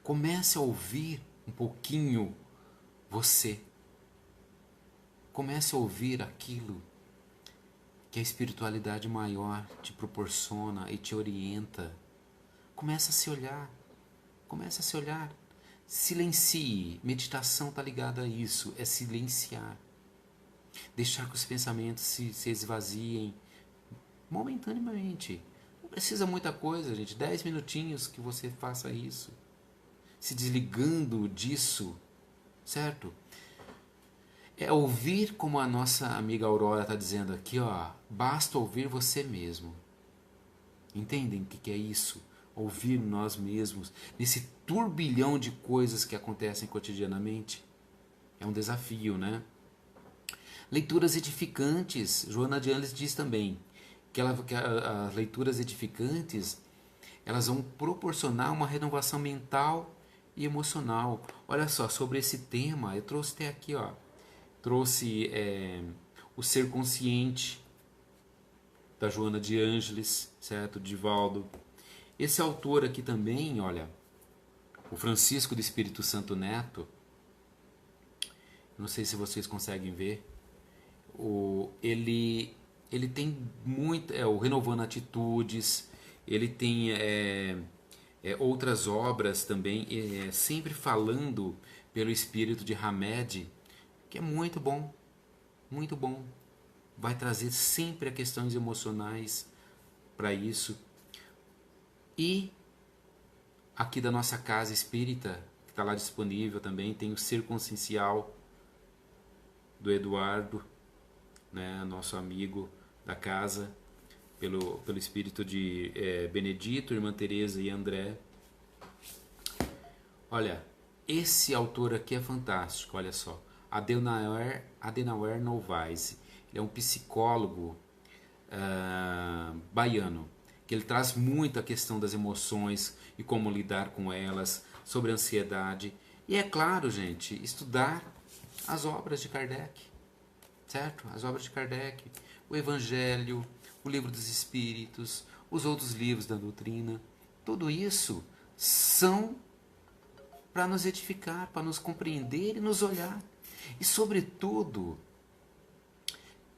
Comece a ouvir um pouquinho você. Comece a ouvir aquilo que a espiritualidade maior te proporciona e te orienta. Comece a se olhar. Comece a se olhar. Silencie. Meditação está ligada a isso. É silenciar. Deixar que os pensamentos se esvaziem momentaneamente. Não precisa muita coisa, gente. 10 minutinhos que você faça isso. Se desligando disso, certo? É ouvir, como a nossa amiga Aurora está dizendo aqui, ó. Basta ouvir você mesmo. Entendem o que é isso? Ouvir nós mesmos. Nesse turbilhão de coisas que acontecem cotidianamente. É um desafio, né? Leituras edificantes. Joana de Anjos diz também que as leituras edificantes elas vão proporcionar uma renovação mental e emocional. Olha só, sobre esse tema, eu trouxe até aqui, ó. Trouxe o Ser Consciente, da Joana de Ângeles, certo? Divaldo. Esse autor aqui também, olha, o Francisco do Espírito Santo Neto, não sei se vocês conseguem ver, ele tem muito, o Renovando Atitudes, ele tem outras obras também, sempre falando pelo espírito de Hamed, que é muito bom, muito bom. Vai trazer sempre as questões emocionais para isso. E aqui da nossa casa espírita, que está lá disponível também, tem o Ser Consciencial do Eduardo, né, nosso amigo da casa, pelo espírito de Benedito, Irmã Teresa e André. Olha, esse autor aqui é fantástico, olha só. Adenauer Novaes. Ele é um psicólogo baiano, que ele traz muito a questão das emoções e como lidar com elas, sobre a ansiedade. E é claro, gente, estudar as obras de Kardec, certo? As obras de Kardec, o Evangelho, o Livro dos Espíritos, os outros livros da doutrina, tudo isso são para nos edificar, para nos compreender e nos olhar. E, sobretudo,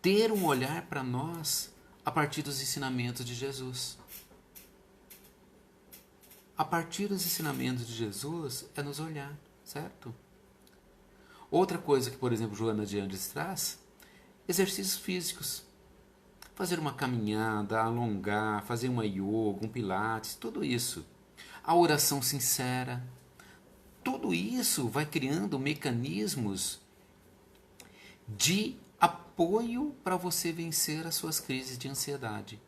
ter um olhar para nós a partir dos ensinamentos de Jesus. A partir dos ensinamentos de Jesus é nos olhar, certo? Outra coisa que, por exemplo, Joana de Anjos traz, exercícios físicos. Fazer uma caminhada, alongar, fazer uma yoga, um pilates, tudo isso. A oração sincera. Tudo isso vai criando mecanismos de apoio para você vencer as suas crises de ansiedade.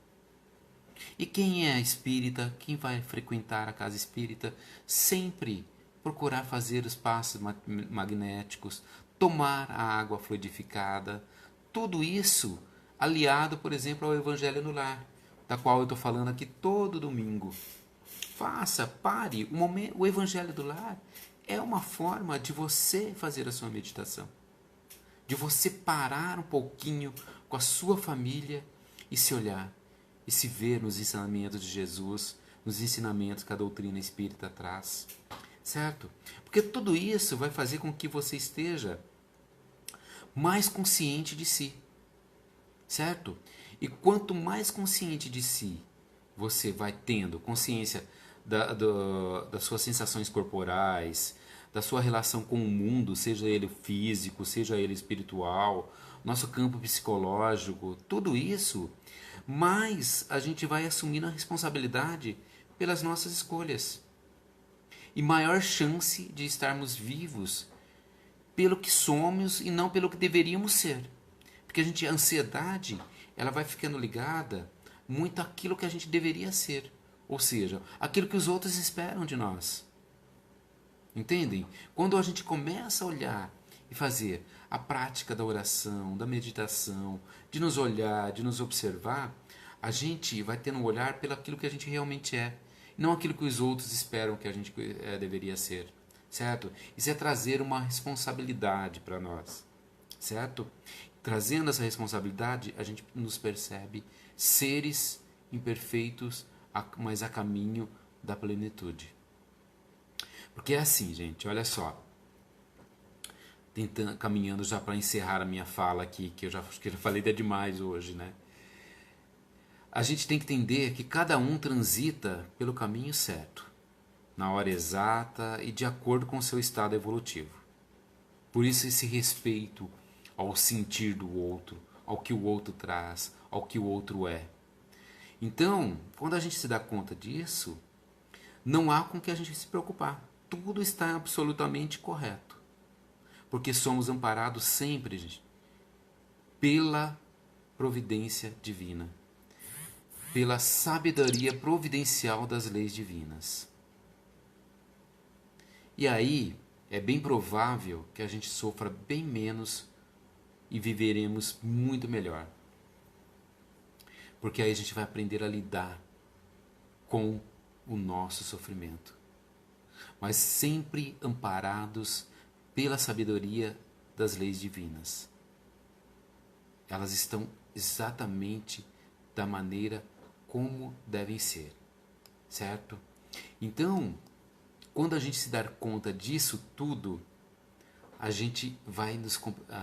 E quem é espírita, quem vai frequentar a casa espírita, sempre procurar fazer os passos magnéticos, tomar a água fluidificada, tudo isso aliado, por exemplo, ao Evangelho no Lar, da qual eu estou falando aqui todo domingo. Pare. O Evangelho do Lar é uma forma de você fazer a sua meditação, de você parar um pouquinho com a sua família e se olhar e se ver nos ensinamentos de Jesus, nos ensinamentos que a doutrina espírita traz, certo? Porque tudo isso vai fazer com que você esteja mais consciente de si, certo? E quanto mais consciente de si você vai tendo consciência das suas sensações corporais, da sua relação com o mundo, seja ele físico, seja ele espiritual, nosso campo psicológico, tudo isso, mais a gente vai assumindo a responsabilidade pelas nossas escolhas. E maior chance de estarmos vivos pelo que somos e não pelo que deveríamos ser. Porque a ansiedade, ela vai ficando ligada muito àquilo que a gente deveria ser. Ou seja, aquilo que os outros esperam de nós. Entendem? Quando a gente começa a olhar e fazer a prática da oração, da meditação, de nos olhar, de nos observar, a gente vai tendo um olhar pelo aquilo que a gente realmente é, não aquilo que os outros esperam que a gente deveria ser, certo? Isso é trazer uma responsabilidade para nós, certo? Trazendo essa responsabilidade, a gente nos percebe seres imperfeitos, mas a caminho da plenitude. Porque é assim, gente, olha só. Caminhando já para encerrar a minha fala aqui, que eu já falei até demais hoje, né? A gente tem que entender que cada um transita pelo caminho certo, na hora exata e de acordo com o seu estado evolutivo. Por isso esse respeito ao sentir do outro, ao que o outro traz, ao que o outro é. Então, quando a gente se dá conta disso, não há com que a gente se preocupar. Tudo está absolutamente correto. Porque somos amparados sempre, gente, pela providência divina, pela sabedoria providencial das leis divinas. E aí é bem provável que a gente sofra bem menos e viveremos muito melhor. Porque aí a gente vai aprender a lidar com o nosso sofrimento, mas sempre amparados pela sabedoria das leis divinas. Elas estão exatamente da maneira como devem ser, certo? Então, quando a gente se dar conta disso tudo,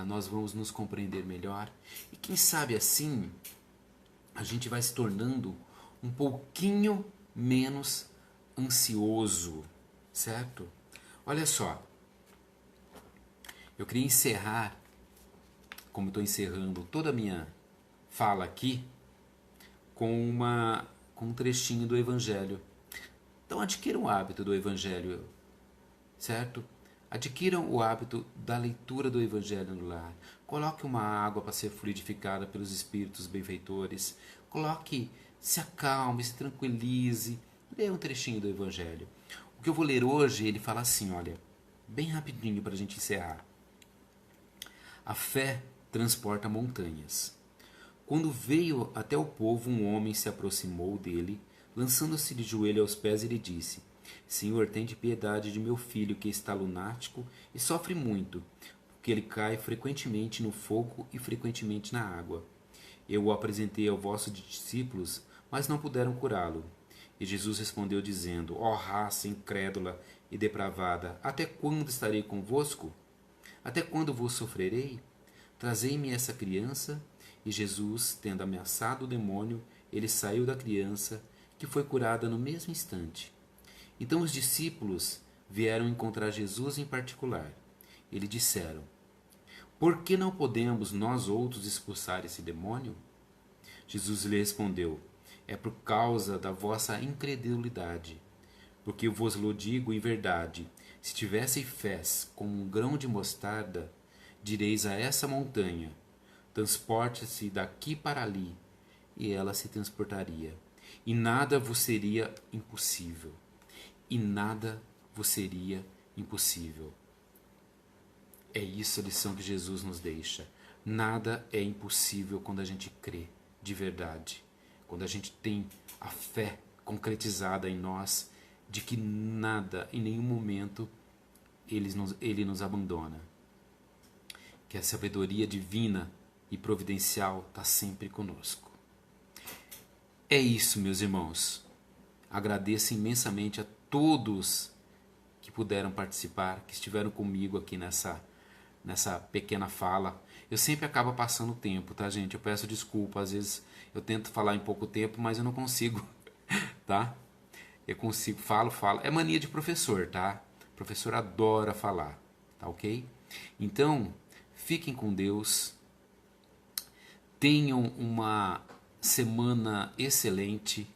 nós vamos nos compreender melhor e quem sabe assim a gente vai se tornando um pouquinho menos ansioso, certo? Olha só, eu queria encerrar, como estou encerrando toda a minha fala aqui, com um trechinho do Evangelho. Então adquiram o hábito do Evangelho, certo? Adquiram o hábito da leitura do Evangelho no lar. Coloque uma água para ser fluidificada pelos espíritos benfeitores. Se acalme, se tranquilize. Leia um trechinho do Evangelho. O que eu vou ler hoje, ele fala assim, olha, bem rapidinho para a gente encerrar. A fé transporta montanhas. Quando veio até o povo, um homem se aproximou dele, lançando-se de joelho aos pés, e lhe disse: Senhor, tende piedade de meu filho, que está lunático e sofre muito, porque ele cai frequentemente no fogo e frequentemente na água. Eu o apresentei aos vossos discípulos, mas não puderam curá-lo. E Jesus respondeu, dizendo: Ó raça incrédula e depravada, até quando estarei convosco? Até quando vos sofrerei? Trazei-me essa criança. E Jesus, tendo ameaçado o demônio, ele saiu da criança, que foi curada no mesmo instante. Então os discípulos vieram encontrar Jesus em particular. E lhe disseram: Por que não podemos nós outros expulsar esse demônio? Jesus lhe respondeu: É por causa da vossa incredulidade. Porque eu vos lo digo em verdade, se tivesse fé como um grão de mostarda, direis a essa montanha: transporte-se daqui para ali, e ela se transportaria. E nada vos seria impossível. E nada vos seria impossível. É isso a lição que Jesus nos deixa. Nada é impossível quando a gente crê de verdade. Quando a gente tem a fé concretizada em nós de que nada, em nenhum momento, ele nos abandona. Que a sabedoria divina e providencial está sempre conosco. É isso, meus irmãos. Agradeço imensamente a todos que puderam participar, que estiveram comigo aqui nessa pequena fala. Eu sempre acabo passando o tempo, tá, gente? Eu peço desculpa, às vezes eu tento falar em pouco tempo, mas eu não consigo, tá? Eu consigo, falo. É mania de professor, tá? O professor adora falar, tá ok? Então, fiquem com Deus. Tenham uma semana excelente.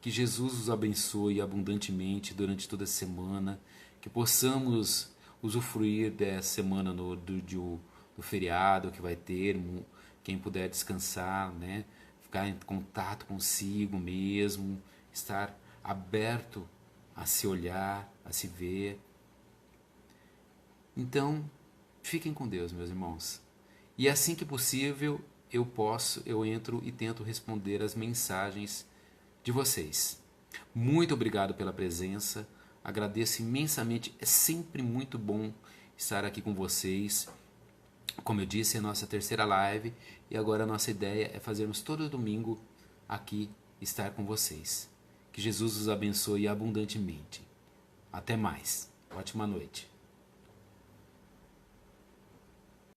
Que Jesus os abençoe abundantemente durante toda a semana. Que possamos usufruir dessa semana do feriado que vai ter. Quem puder descansar, né? Ficar em contato consigo mesmo. Estar aberto a se olhar, a se ver. Então, fiquem com Deus, meus irmãos. E assim que possível, eu entro e tento responder as mensagens de vocês. Muito obrigado pela presença. Agradeço imensamente. É sempre muito bom estar aqui com vocês. Como eu disse, é a nossa terceira live e agora a nossa ideia é fazermos todo domingo aqui estar com vocês. Que Jesus os abençoe abundantemente. Até mais. Ótima noite.